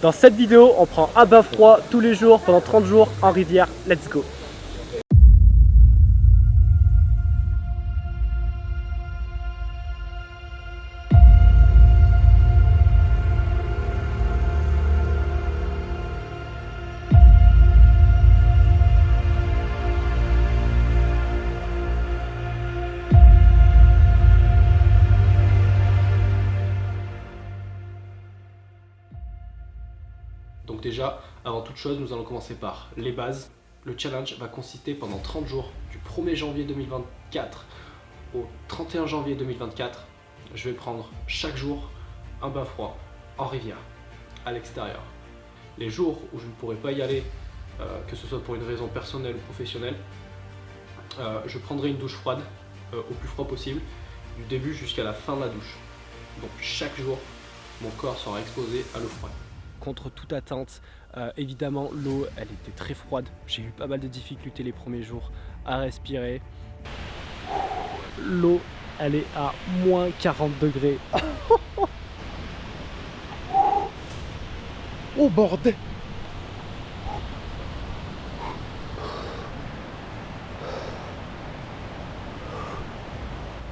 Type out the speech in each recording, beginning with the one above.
Dans cette vidéo, on prend un bain froid tous les jours pendant 30 jours en rivière. Let's go! Donc déjà, avant toute chose, nous allons commencer par les bases. Le challenge va consister pendant 30 jours, du 1er janvier 2024 au 31 janvier 2024. Je vais prendre chaque jour un bain froid en rivière, à l'extérieur. Les jours où je ne pourrai pas y aller, que ce soit pour une raison personnelle ou professionnelle, je prendrai une douche froide, au plus froid possible, du début jusqu'à la fin de la douche. Donc chaque jour, mon corps sera exposé à l'eau froide. Contre toute attente, évidemment l'eau elle était très froide, j'ai eu pas mal de difficultés les premiers jours à respirer. L'eau elle est à moins 40 degrés. Oh bordel!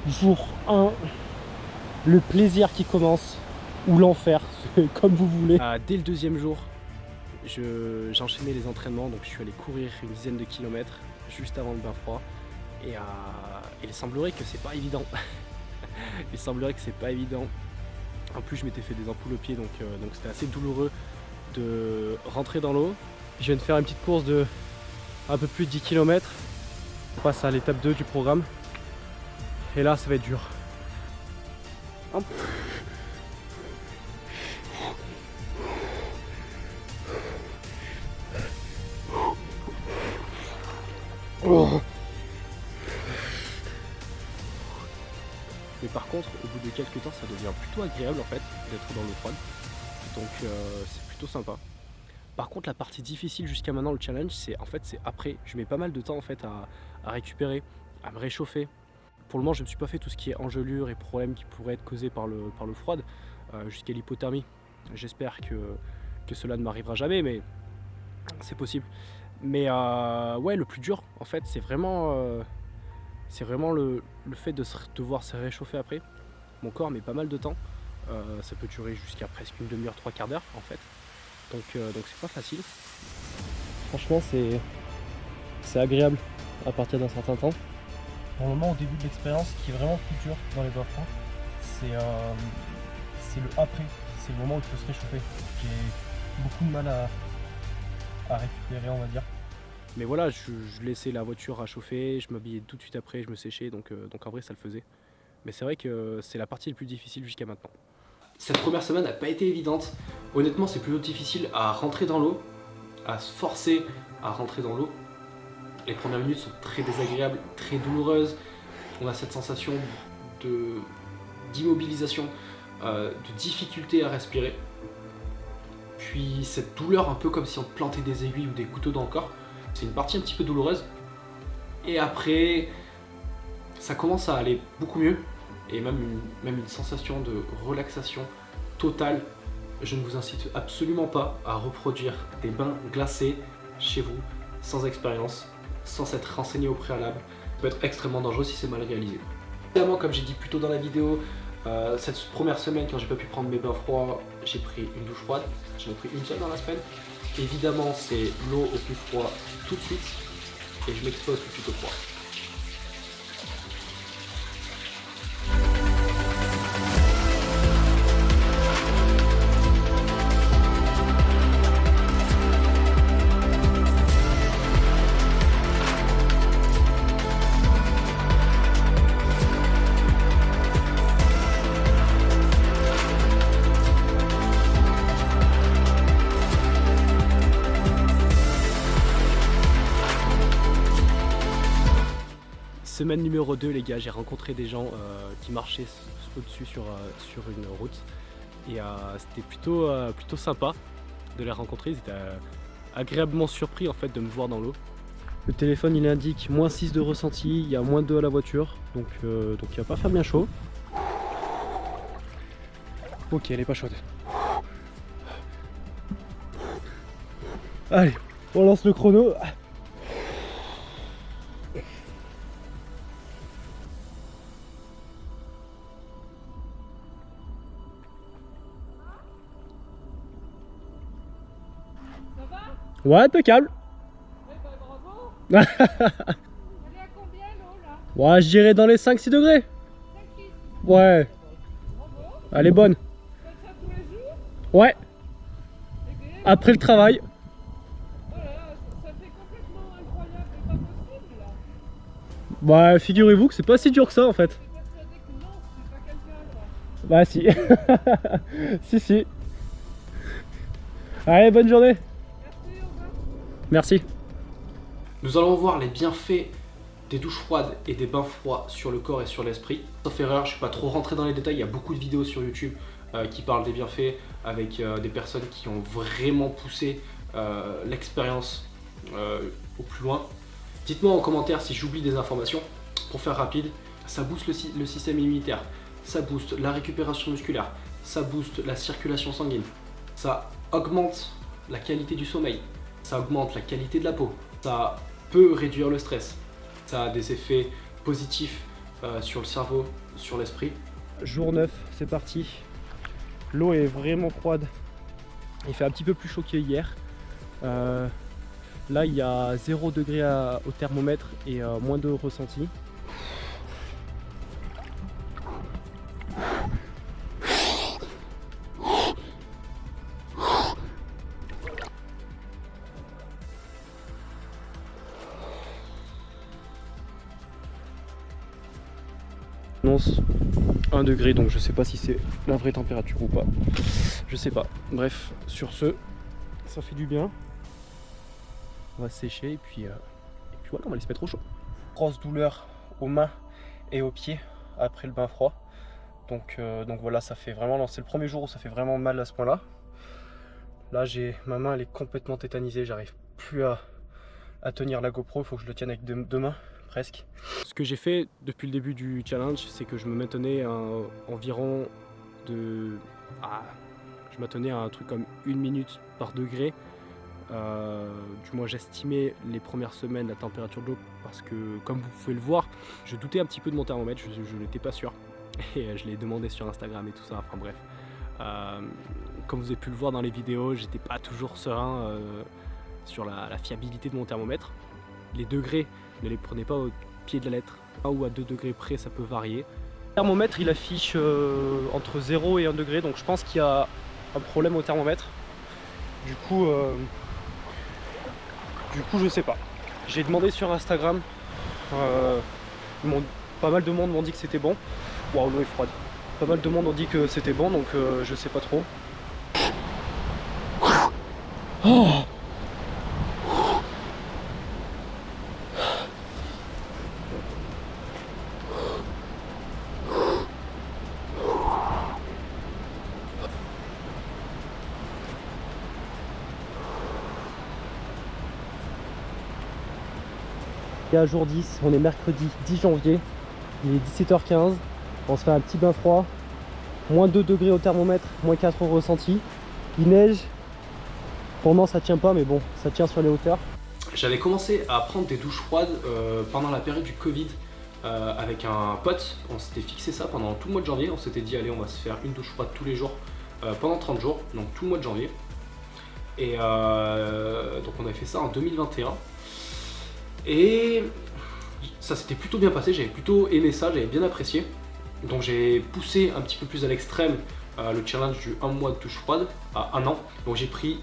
Jour 1, le plaisir qui commence, ou l'enfer, comme vous voulez. Dès le deuxième jour, j'enchaînais les entraînements, donc je suis allé courir une dizaine de kilomètres juste avant le bain froid. Et il semblerait que c'est pas évident. Il semblerait que c'est pas évident. En plus, je m'étais fait des ampoules aux pieds, donc c'était assez douloureux de rentrer dans l'eau. Je viens de faire une petite course de un peu plus de 10 km. On passe à l'étape 2 du programme. Et là, ça va être dur. Hop. Oh. Mais par contre, au bout de quelques temps, ça devient plutôt agréable en fait d'être dans l'eau froide. Donc c'est plutôt sympa. Par contre, la partie difficile jusqu'à maintenant, le challenge, c'est après. Je mets pas mal de temps en fait à récupérer, à me réchauffer. Pour le moment, je ne me suis pas fait tout ce qui est engelure et problèmes qui pourraient être causés par l'eau froide, jusqu'à l'hypothermie. J'espère que cela ne m'arrivera jamais, mais c'est possible. Mais ouais, le plus dur en fait, c'est vraiment le fait de devoir se réchauffer après. Mon corps met pas mal de temps, ça peut durer jusqu'à presque une demi-heure, 3/4 d'heure en fait. Donc c'est pas facile. Franchement, c'est agréable à partir d'un certain temps. Pour le moment, au début de l'expérience, ce qui est vraiment plus dur dans les bains froids, c'est le après, c'est le moment où il faut se réchauffer. J'ai beaucoup de mal à récupérer, on va dire. Mais voilà, je laissais la voiture à chauffer, je m'habillais tout de suite après, je me séchais, donc en vrai ça le faisait. Mais c'est vrai que c'est la partie la plus difficile jusqu'à maintenant. Cette première semaine n'a pas été évidente. Honnêtement, c'est plutôt difficile à rentrer dans l'eau, à se forcer à rentrer dans l'eau. Les premières minutes sont très désagréables, très douloureuses. On a cette sensation d'immobilisation, de difficulté à respirer. Puis cette douleur un peu comme si on te plantait des aiguilles ou des couteaux dans le corps. C'est une partie un petit peu douloureuse. Et après, ça commence à aller beaucoup mieux. Et même une sensation de relaxation totale. Je ne vous incite absolument pas à reproduire des bains glacés chez vous, sans expérience, sans s'être renseigné au préalable. Ça peut être extrêmement dangereux si c'est mal réalisé. Évidemment, comme j'ai dit plus tôt dans la vidéo, cette première semaine, quand j'ai pas pu prendre mes bains froids, j'ai pris une douche froide. J'en ai pris une seule dans la semaine. Évidemment, c'est l'eau au plus froid tout de suite et je m'expose tout de suite au froid. Semaine numéro 2 les gars, j'ai rencontré des gens qui marchaient au-dessus sur une route et c'était plutôt sympa de les rencontrer. Ils étaient agréablement surpris en fait de me voir dans l'eau. Le téléphone il indique moins 6 de ressenti, il y a moins 2 à la voiture, donc il va pas faire bien chaud. Ok, elle est pas chaude. Allez, on lance le chrono. Ça va? Ouais, impeccable. Eh ben bravo! Ouais, Elle est à combien l'eau là? je dirais dans les 5-6 degrés. 5 litres. Ouais, Bravo! elle est bonne. Faites ça tous les jours? Ouais, Eh bien, après le travail. voilà, ça fait complètement incroyable et pas possible là. Bah, figurez-vous que c'est pas si dur que ça en fait. T'es persuadé que non, c'est pas quelqu'un là. Bah, si. Si. Allez, bonne journée. Merci, au revoir. Merci. Nous allons voir les bienfaits des douches froides et des bains froids sur le corps et sur l'esprit. Sauf erreur, je ne suis pas trop rentré dans les détails, il y a beaucoup de vidéos sur YouTube qui parlent des bienfaits avec des personnes qui ont vraiment poussé l'expérience au plus loin. Dites-moi en commentaire si j'oublie des informations. Pour faire rapide, ça booste le système immunitaire, ça booste la récupération musculaire, ça booste la circulation sanguine, ça augmente la qualité du sommeil, ça augmente la qualité de la peau, ça peut réduire le stress, ça a des effets positifs sur le cerveau, sur l'esprit. Jour 9, c'est parti. L'eau est vraiment froide. Il fait un petit peu plus chaud qu'hier. Là, il y a 0 degré au thermomètre et moins 2 ressenti. Annonce 1 degré, donc je sais pas si c'est la vraie température ou pas. Je sais pas. Bref, sur ce, ça fait du bien. On va sécher et puis voilà, on va aller se mettre au chaud. Grosse douleur aux mains et aux pieds après le bain froid. Donc voilà, ça fait vraiment, c'est le premier jour où ça fait vraiment mal à ce point là. Là ma main elle est complètement tétanisée, j'arrive plus à tenir la GoPro, il faut que je le tienne avec deux mains presque. Ce que j'ai fait depuis le début du challenge, c'est que je me maintenais à environ de... je maintenais à un truc comme 1 minute par degré. Du moins j'estimais les premières semaines la température de l'eau parce que comme vous pouvez le voir, je doutais un petit peu de mon thermomètre, je n'étais pas sûr et je l'ai demandé sur Instagram et tout ça, enfin bref. Comme vous avez pu le voir dans les vidéos, j'étais pas toujours serein sur la fiabilité de mon thermomètre. Les degrés, ne les prenez pas au pied de la lettre, 1 ou à 2 degrés près, ça peut varier. Le thermomètre il affiche entre 0 et 1 degré, donc je pense qu'il y a un problème au thermomètre. Du coup je sais pas. J'ai demandé sur Instagram, pas mal de monde m'ont dit que c'était bon. Waouh, l'eau est froide. Pas mal de monde ont dit que c'était bon, donc je sais pas trop. Oh, et à jour 10, on est mercredi 10 janvier, il est 17h15, on se fait un petit bain froid, moins 2 degrés au thermomètre, moins 4 au ressenti, il neige, pour le moment ça tient pas mais bon, ça tient sur les hauteurs. J'avais commencé à prendre des douches froides pendant la période du Covid avec un pote. On s'était fixé ça pendant tout le mois de janvier. On s'était dit allez, on va se faire une douche froide tous les jours pendant 30 jours, donc tout le mois de janvier. Et donc on avait fait ça en 2021. Et ça s'était plutôt bien passé, j'avais plutôt aimé ça, j'avais bien apprécié. Donc j'ai poussé un petit peu plus à l'extrême le challenge du 1 mois de douche froide à 1 an. Donc j'ai pris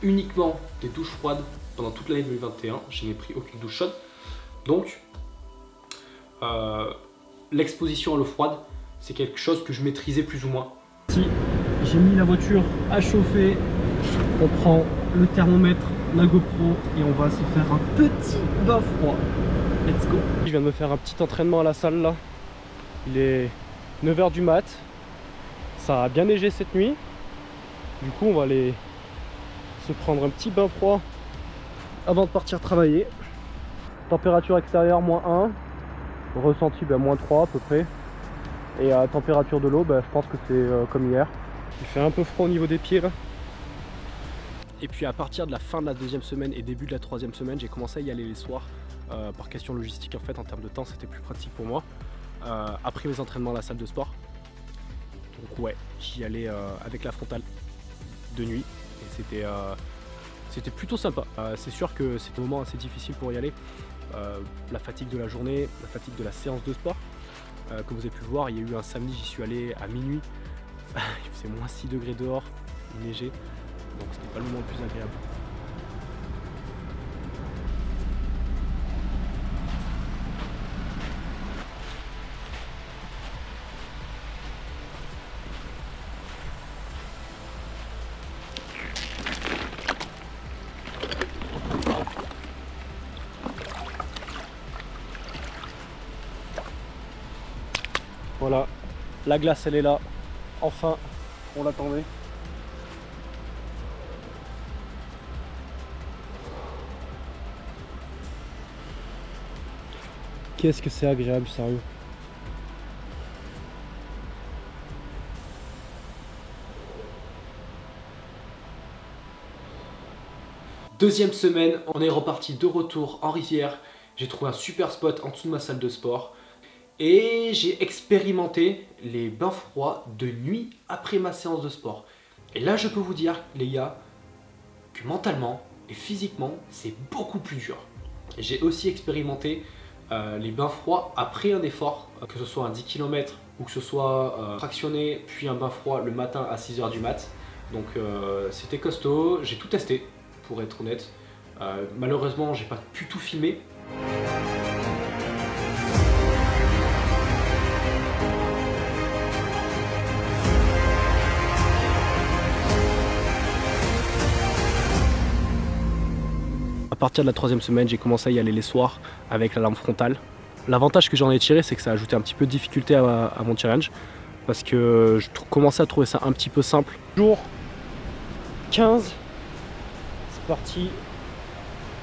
uniquement des douches froides pendant toute l'année 2021, je n'ai pris aucune douche chaude. Donc l'exposition à l'eau froide, c'est quelque chose que je maîtrisais plus ou moins. Si j'ai mis la voiture à chauffer, on prend le thermomètre, la GoPro et on va se faire un petit bain froid. Let's go. Je viens de me faire un petit entraînement à la salle là. Il est 9h du mat. Ça a bien neigé cette nuit. Du coup on va aller se prendre un petit bain froid avant de partir travailler. Température extérieure -1, ressenti -3 à peu près. Et température de l'eau, je pense que c'est comme hier. Il fait un peu froid au niveau des pieds là. Et puis à partir de la fin de la 2e semaine et début de la 3e semaine, j'ai commencé à y aller les soirs. Par question logistique en fait, en termes de temps, c'était plus pratique pour moi. Après mes entraînements à la salle de sport. Donc ouais, j'y allais avec la frontale de nuit. Et c'était plutôt sympa. C'est sûr que c'est un moment assez difficile pour y aller. La fatigue de la journée, la fatigue de la séance de sport. Comme vous avez pu le voir, il y a eu un samedi, j'y suis allé à minuit. Il faisait moins 6 degrés dehors, il neigeait. Donc c'était pas le moment le plus agréable. Voilà, la glace elle est là, enfin, on l'attendait. Qu'est-ce que c'est agréable, sérieux. Deuxième semaine, on est reparti de retour en rivière. J'ai trouvé un super spot en dessous de ma salle de sport. Et j'ai expérimenté les bains froids de nuit après ma séance de sport. Et là, je peux vous dire, les gars, que mentalement et physiquement, c'est beaucoup plus dur. J'ai aussi expérimenté les bains froids après un effort, que ce soit un 10 km ou que ce soit fractionné, puis un bain froid le matin à 6 h du mat. Donc c'était costaud, j'ai tout testé, pour être honnête. Malheureusement, j'ai pas pu tout filmer. À partir de la 3e semaine, j'ai commencé à y aller les soirs avec la lampe frontale. L'avantage que j'en ai tiré, c'est que ça a ajouté un petit peu de difficulté à mon challenge, parce que je commençais à trouver ça un petit peu simple. Jour 15, c'est parti.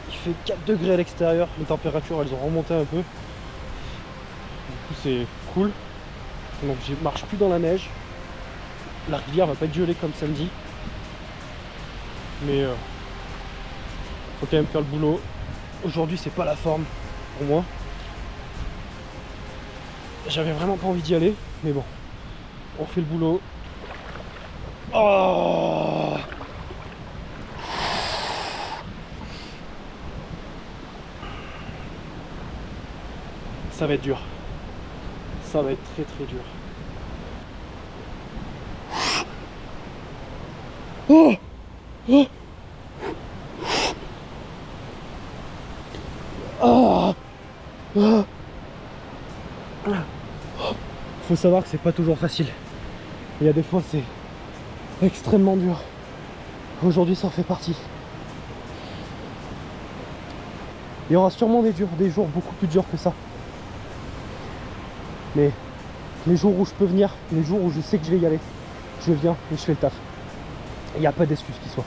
Il fait 4 degrés à l'extérieur, les températures elles ont remonté un peu. Du coup c'est cool. Donc je marche plus dans la neige. La rivière va pas être gelée comme samedi. Mais faut quand même faire le boulot. Aujourd'hui c'est pas la forme pour moi. J'avais vraiment pas envie d'y aller, mais bon, on fait le boulot. Oh, ça va être dur. Ça va être très très dur. Oh, oh. Oh. Oh. Faut savoir que c'est pas toujours facile. Il y a des fois c'est extrêmement dur. Aujourd'hui ça en fait partie. Il y aura sûrement des jours beaucoup plus durs que ça. Mais les jours où je peux venir, les jours où je sais que je vais y aller, je viens et je fais le taf. Il n'y a pas d'excuse qui soit.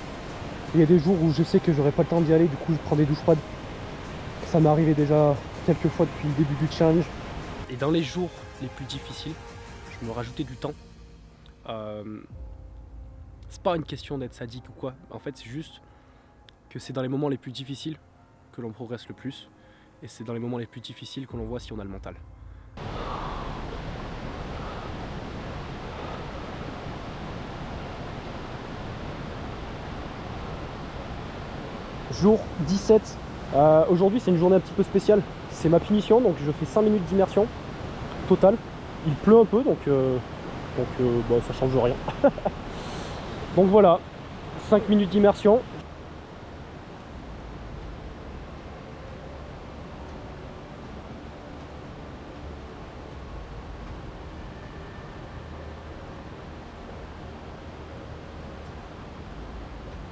Il y a des jours où je sais que j'aurai pas le temps d'y aller, du coup je prends des douches froides. Ça m'est arrivé déjà quelques fois depuis le début du challenge. Et dans les jours les plus difficiles, je me rajoutais du temps. C'est pas une question d'être sadique ou quoi. En fait, c'est juste que c'est dans les moments les plus difficiles que l'on progresse le plus. Et c'est dans les moments les plus difficiles que l'on voit si on a le mental. Jour 17. Aujourd'hui, c'est une journée un petit peu spéciale. C'est ma punition, donc je fais 5 minutes d'immersion totale. Il pleut un peu, donc bah, ça change rien. Donc voilà, 5 minutes d'immersion.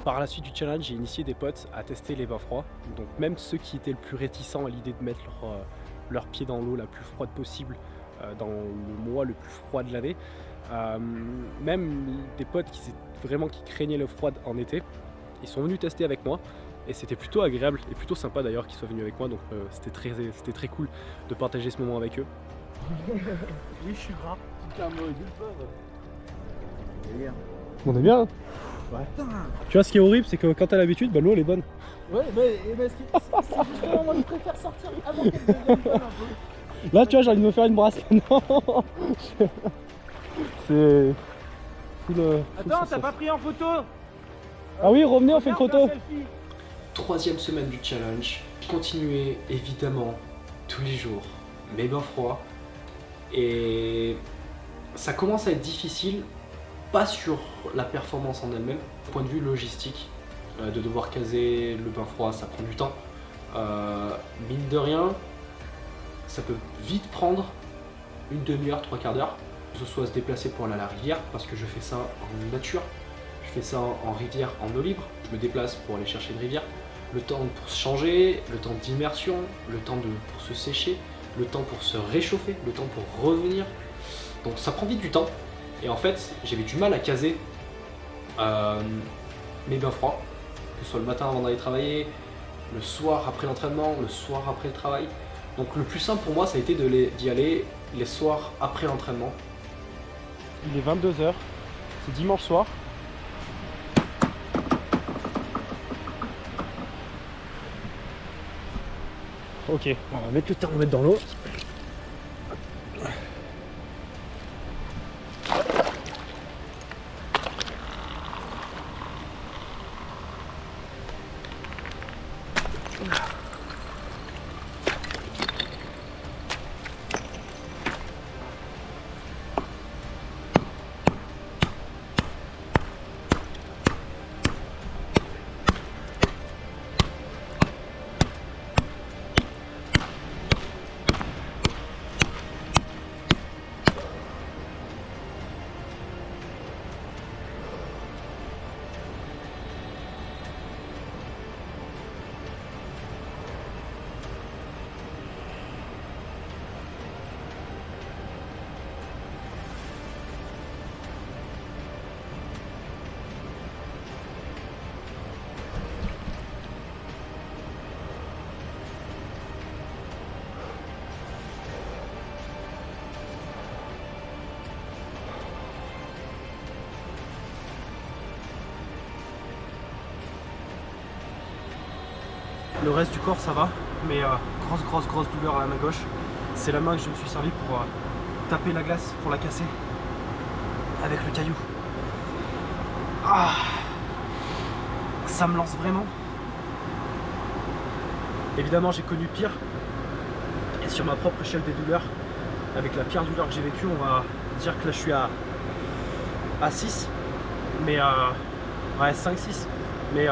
Par la suite du challenge, j'ai initié des potes à tester les bains froids. Donc même ceux qui étaient le plus réticents à l'idée de mettre leur pied dans l'eau la plus froide possible dans le mois le plus froid de l'année. Même des potes qui craignaient le froid en été, ils sont venus tester avec moi et c'était plutôt agréable et plutôt sympa d'ailleurs qu'ils soient venus avec moi, donc c'était très cool de partager ce moment avec eux. Oui, je suis gras. On est bien hein. Ouais. Putain. Tu vois, ce qui est horrible, c'est que quand t'as l'habitude, bah, l'eau elle est bonne. Ouais, mais c'est justement, moi je préfère sortir avant qu'elle devienne bonne un peu. Là, tu vois, j'ai envie de me faire une brasse. Non. C'est. Attends, t'as pas pris en photo? Ah oui, revenez, on fait une photo. Troisième semaine du challenge. Je continuais évidemment tous les jours mes bains froids. Et ça commence à être difficile, pas sur la performance en elle-même, du point de vue logistique, de devoir caser le bain froid, ça prend du temps. Mine de rien, ça peut vite prendre une demi-heure, trois quarts d'heure, que ce soit se déplacer pour aller à la rivière, parce que je fais ça en nature, je fais ça en rivière, en eau libre, je me déplace pour aller chercher une rivière, le temps pour se changer, le temps d'immersion, le temps pour se sécher, le temps pour se réchauffer, le temps pour revenir. Donc ça prend vite du temps. Et en fait, j'avais du mal à caser mes bains froids, que ce soit le matin avant d'aller travailler, le soir après l'entraînement, le soir après le travail. Donc le plus simple pour moi, ça a été d'y aller les soirs après l'entraînement. Il est 22h, c'est dimanche soir. Ok, on va mettre le thermomètre dans l'eau. Le reste du corps ça va, mais grosse douleur à la main gauche. C'est la main que je me suis servi pour taper la glace, pour la casser avec le caillou. Ah, ça me lance vraiment. Évidemment j'ai connu pire. Et sur ma propre échelle des douleurs, avec la pire douleur que j'ai vécue, on va dire que là je suis à 6. Mais ouais 5-6. Mais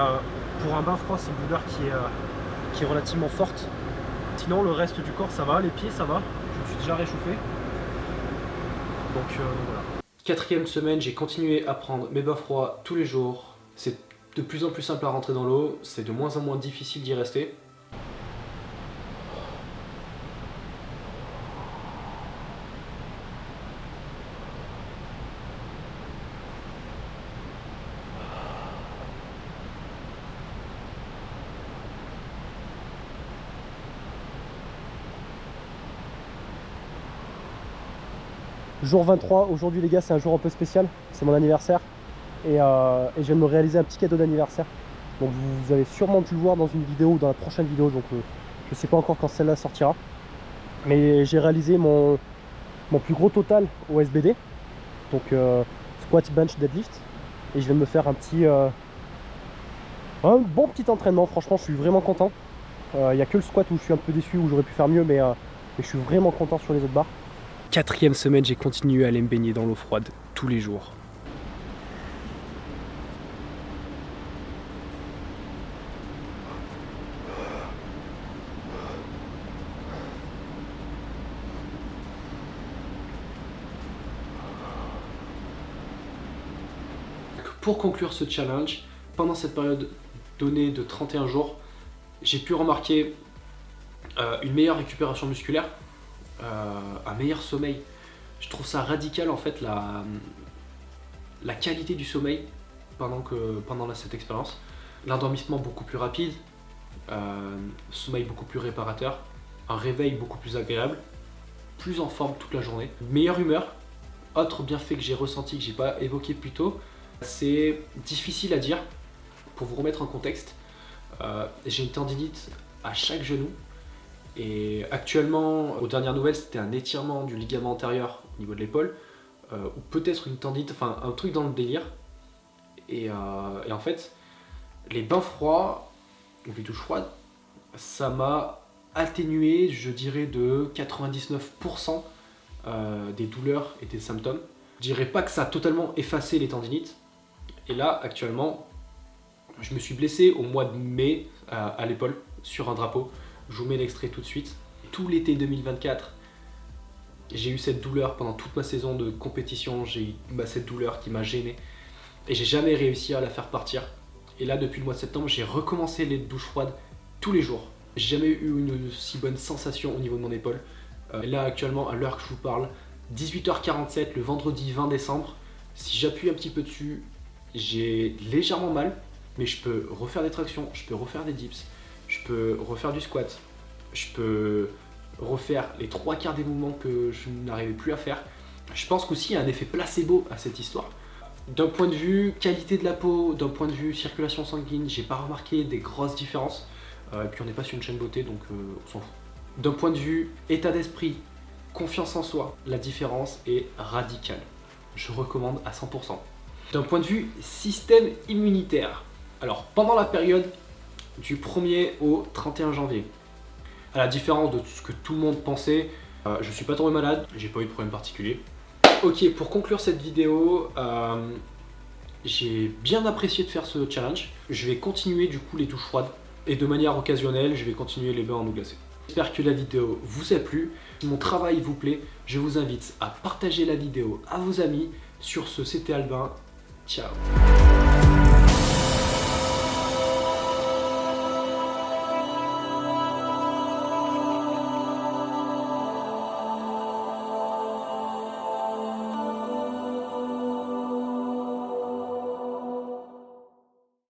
pour un bain froid c'est une douleur qui est relativement forte. Sinon le reste du corps ça va, les pieds ça va, je me suis déjà réchauffé. Donc voilà. Quatrième semaine, j'ai continué à prendre mes bains froids tous les jours. C'est de plus en plus simple à rentrer dans l'eau, c'est de moins en moins difficile d'y rester. Jour 23, aujourd'hui les gars c'est un jour un peu spécial, c'est mon anniversaire et je viens de me réaliser un petit cadeau d'anniversaire. Donc vous avez sûrement dû le voir dans une vidéo ou dans la prochaine vidéo, donc je sais pas encore quand celle-là sortira. Mais j'ai réalisé mon plus gros total au SBD, donc squat, bench, deadlift, et je viens de me faire un bon petit entraînement. Franchement je suis vraiment content. Il n'y a que le squat où je suis un peu déçu, où j'aurais pu faire mieux, mais je suis vraiment content sur les autres barres. Quatrième semaine, j'ai continué à aller me baigner dans l'eau froide tous les jours. Pour conclure ce challenge, pendant cette période donnée de 31 jours, j'ai pu remarquer une meilleure récupération musculaire, un meilleur sommeil. Je trouve ça radical en fait la qualité du sommeil pendant cette expérience. L'endormissement beaucoup plus rapide, sommeil beaucoup plus réparateur, un réveil beaucoup plus agréable, plus en forme toute la journée, meilleure humeur. Autre bienfait que j'ai ressenti, que j'ai pas évoqué plus tôt, C'est difficile à dire. Pour vous remettre en contexte, j'ai une tendinite à chaque genou. Et actuellement, aux dernières nouvelles, c'était un étirement du ligament antérieur au niveau de l'épaule. Ou peut-être une tendinite, enfin un truc dans le délire. Et en fait, les bains froids, ou les douches froides, ça m'a atténué, je dirais, de 99% des douleurs et des symptômes. Je dirais pas que ça a totalement effacé les tendinites. Et là, actuellement, je me suis blessé au mois de mai à l'épaule sur un drapeau. Je vous mets l'extrait tout de suite. Tout l'été 2024, j'ai eu cette douleur pendant toute ma saison de compétition. J'ai eu cette douleur qui m'a gêné. Et j'ai jamais réussi à la faire partir. Et là, depuis le mois de septembre, j'ai recommencé les douches froides tous les jours. J'ai jamais eu une si bonne sensation au niveau de mon épaule. Et là, actuellement, à l'heure que je vous parle, 18h47 le vendredi 20 décembre. Si j'appuie un petit peu dessus, j'ai légèrement mal, mais je peux refaire des tractions, je peux refaire des dips, je peux refaire du squat, je peux refaire les 3/4 des mouvements que je n'arrivais plus à faire. Je pense qu'aussi il y a un effet placebo à cette histoire. D'un point de vue qualité de la peau, d'un point de vue circulation sanguine, j'ai pas remarqué des grosses différences. Et puis on n'est pas sur une chaîne beauté, donc on s'en fout. D'un point de vue état d'esprit, confiance en soi, la différence est radicale. Je recommande à 100%. D'un point de vue système immunitaire, alors pendant la période du 1er au 31 janvier, à la différence de ce que tout le monde pensait, je suis pas tombé malade, j'ai pas eu de problème particulier. Ok, pour conclure cette vidéo, j'ai bien apprécié de faire ce challenge. Je vais continuer du coup les douches froides et de manière occasionnelle, je vais continuer les bains en eau glacée. J'espère que la vidéo vous a plu. Si mon travail vous plaît, je vous invite à partager la vidéo à vos amis. Sur ce, c'était Albin. Ciao.